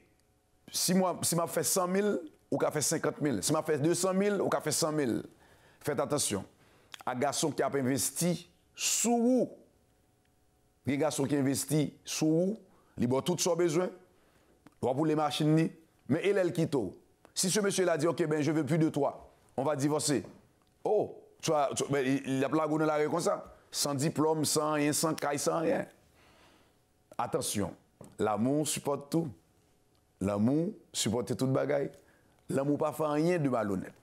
si je fais 100 000, ou qu'a fait 50 000. Si je fais 200 000, ou qu'a fait 100 000. Faites attention. Un garçon qui a investi sous vous, un garçon qui investit sous vous, il a tout son besoin, pour les machines, mais il est le quito. Si ce monsieur-là dit, OK, ben, je ne veux plus de toi, on va divorcer. Oh, il a plagé dans l'arrêt comme ça, sans diplôme, sans rien, sans caille, sans rien. Attention, l'amour supporte tout. L'amour supporte toute bagaille. L'amour pas fait rien de malhonnête.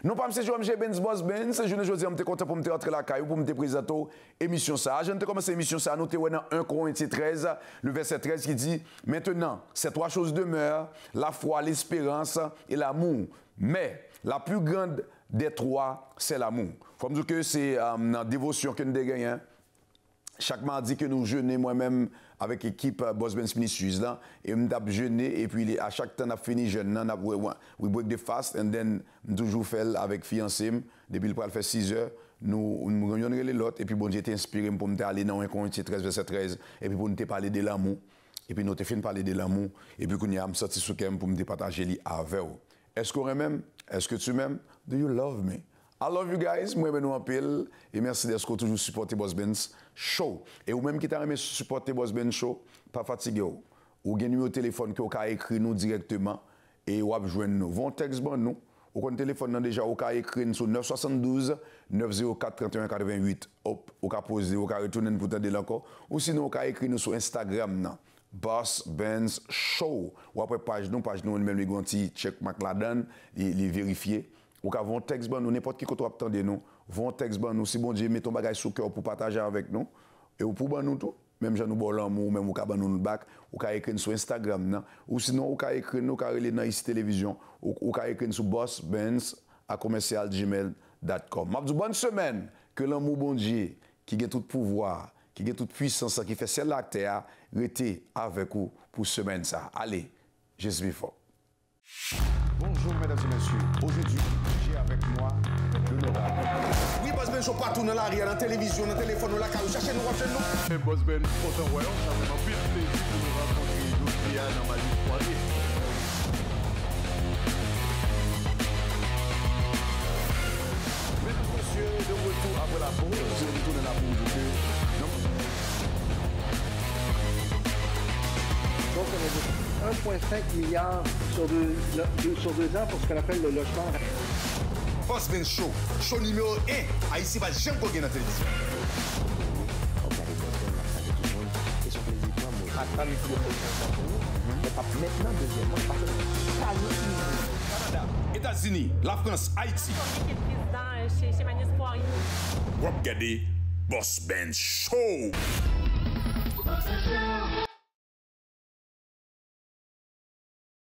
Non pas M. Joël Benz Boss Benz, je ne suis content pour me rentrer la caille pour me présenter l'émission ça. Je ne te commence l'émission ça, nous dans 1 Corinthiens 13, le verset 13 qui dit, maintenant, ces 3 choses demeurent, la foi, l'espérance et l'amour. Mais la plus grande des 3, c'est l'amour. Il faut me dire que c'est dans la dévotion que nous avons gagnée. chaque mardi que nous jeûnons, moi-même, avec l'équipe Boss Benz Ministries, là, et nous avons jeûné, et puis à chaque temps, nous avons fini jeûne, we break the fast, and then, nous toujours fait avec fiancé, depuis le fait 6 heures, nous réunions les l'autre, et puis bon, j'ai été inspiré pour me aller dans 1 Corinthiens 13, verset 13, et puis pour nous parler de l'amour, et puis nous avons fini de parler de l'amour, et puis nous avons sorti sous Kem pour me partager avec vous. Est-ce qu'on m'aime? Est-ce que tu m'aimes? Do you love me? I love you guys, moi, nous en pile, et merci d'être toujours supporté Boss Benz Show. Et vous-même qui t'avez supporté Boss Benz Show, pas fatigué, ou gagnez au téléphone qui a écrit nous directement, et vous avez joindre nous. Vont texte nous, ou quand téléphone déjà, vous avez écrit sur 972 904 31 88. Hop, vous avez posé, vous avez retourné pour t'aider encore. Ou sinon, vous avez écrit nous sur Instagram, Boss Benz Show. Ou après page nous, même les gantis, check McLaden, les vérifier. Ou quand vont texte nous, n'importe qui qu'on attendez nous, vont texte nous, si bon Dieu met ton bagage sous cœur pour partager avec nous, et ou pour nous tout, même j'ai nous bon l'amour, même ou ka ban nous back, ou ka écrire sur Instagram nan, ou sinon ou ka écrire nous ka relé dans ici télévision, ou ka écrire sur bossbenz@gmail.com. M'a dit bonne semaine, que l'amour bon Dieu qui a tout pouvoir, qui a toute puissance, qui fait celle la terre, rester avec vous pour semaine ça. Allez, je suis fort. Bonjour mesdames et messieurs, aujourd'hui j'ai avec moi l'honorable. Oui, Boss Benz Show partout dans l'arrière, dans la télévision, dans le téléphone, dans la caille, cherchez nous, watchez nous. Et Boss Benz, content voyant, ça fait un plaisir de nous rencontrer aujourd'hui dans ma vie soirée. Mesdames et messieurs, de retour après la pause, de retour dans la pause du cœur. Donc, on a 1,5 milliard sur 2 ans pour ce qu'on appelle le logement. Boss Benz Show, show numéro 1, Haïti va jamais gagner dans la télévision. Canada, États-Unis, la France, Haïti. L'équipe président chez Magnus Poirier. Regardez Boss Benz Show.